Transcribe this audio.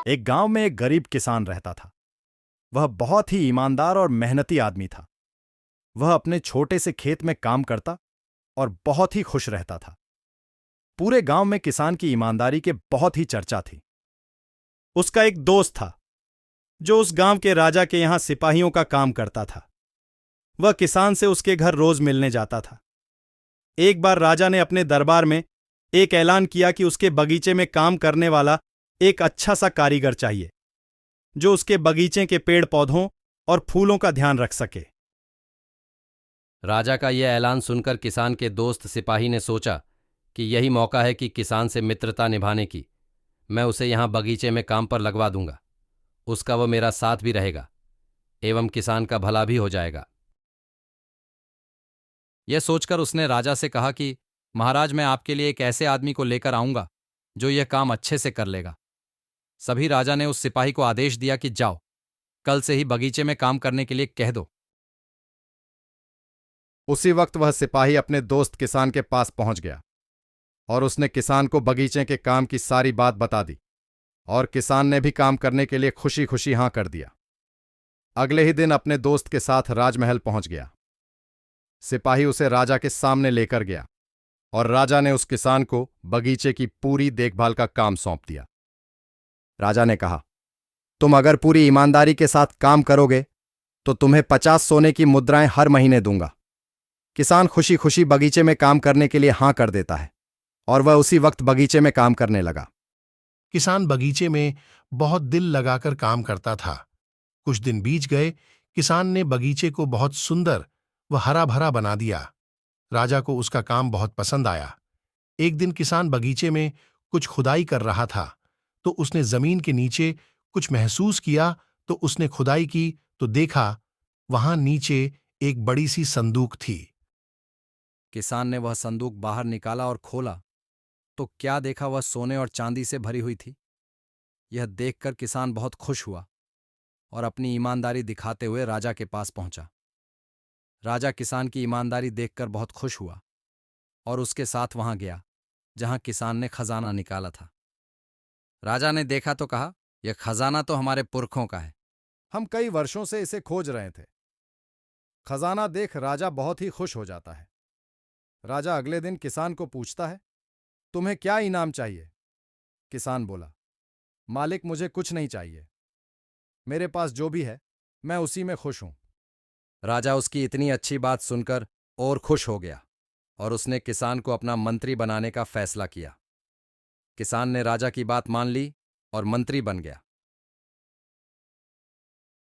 एक गांव में एक गरीब किसान रहता था। वह बहुत ही ईमानदार और मेहनती आदमी था। वह अपने छोटे से खेत में काम करता और बहुत ही खुश रहता था। पूरे गांव में किसान की ईमानदारी के बहुत ही चर्चा थी। उसका एक दोस्त था जो उस गांव के राजा के यहां सिपाहियों का काम करता था। वह किसान से उसके घर रोज मिलने जाता था। एक बार राजा ने अपने दरबार में एक ऐलान किया कि उसके बगीचे में काम करने वाला एक अच्छा सा कारीगर चाहिए जो उसके बगीचे के पेड़ पौधों और फूलों का ध्यान रख सके। राजा का यह ऐलान सुनकर किसान के दोस्त सिपाही ने सोचा कि यही मौका है कि किसान से मित्रता निभाने की। मैं उसे यहां बगीचे में काम पर लगवा दूंगा। उसका वो मेरा साथ भी रहेगा एवं किसान का भला भी हो जाएगा। यह सोचकर उसने राजा से कहा कि महाराज, मैं आपके लिए एक ऐसे आदमी को लेकर आऊंगा जो यह काम अच्छे से कर लेगा। सभी राजा ने उस सिपाही को आदेश दिया कि जाओ, कल से ही बगीचे में काम करने के लिए कह दो। उसी वक्त वह सिपाही अपने दोस्त किसान के पास पहुंच गया और उसने किसान को बगीचे के काम की सारी बात बता दी और किसान ने भी काम करने के लिए खुशी खुशी हां कर दिया। अगले ही दिन अपने दोस्त के साथ राजमहल पहुंच गया। सिपाही उसे राजा के सामने लेकर गया और राजा ने उस किसान को बगीचे की पूरी देखभाल का काम सौंप दिया। राजा ने कहा, तुम अगर पूरी ईमानदारी के साथ काम करोगे तो तुम्हें 50 सोने की मुद्राएं हर महीने दूंगा। किसान खुशी खुशी बगीचे में काम करने के लिए हां कर देता है और वह उसी वक्त बगीचे में काम करने लगा। किसान बगीचे में बहुत दिल लगाकर काम करता था। कुछ दिन बीत गए। किसान ने बगीचे को बहुत सुंदर व हरा भरा बना दिया। राजा को उसका काम बहुत पसंद आया। एक दिन किसान बगीचे में कुछ खुदाई कर रहा था तो उसने जमीन के नीचे कुछ महसूस किया। तो उसने खुदाई की तो देखा वहां नीचे एक बड़ी सी संदूक थी। किसान ने वह संदूक बाहर निकाला और खोला तो क्या देखा, वह सोने और चांदी से भरी हुई थी। यह देखकर किसान बहुत खुश हुआ और अपनी ईमानदारी दिखाते हुए राजा के पास पहुंचा। राजा किसान की ईमानदारी देखकर बहुत खुश हुआ और उसके साथ वहां गया जहां किसान ने खजाना निकाला था। राजा ने देखा तो कहा, यह खजाना तो हमारे पुरखों का है। हम कई वर्षों से इसे खोज रहे थे। खजाना देख राजा बहुत ही खुश हो जाता है। राजा अगले दिन किसान को पूछता है, तुम्हें क्या इनाम चाहिए? किसान बोला, मालिक, मुझे कुछ नहीं चाहिए। मेरे पास जो भी है मैं उसी में खुश हूं। राजा उसकी इतनी अच्छी बात सुनकर और खुश हो गया और उसने किसान को अपना मंत्री बनाने का फैसला किया। किसान ने राजा की बात मान ली और मंत्री बन गया।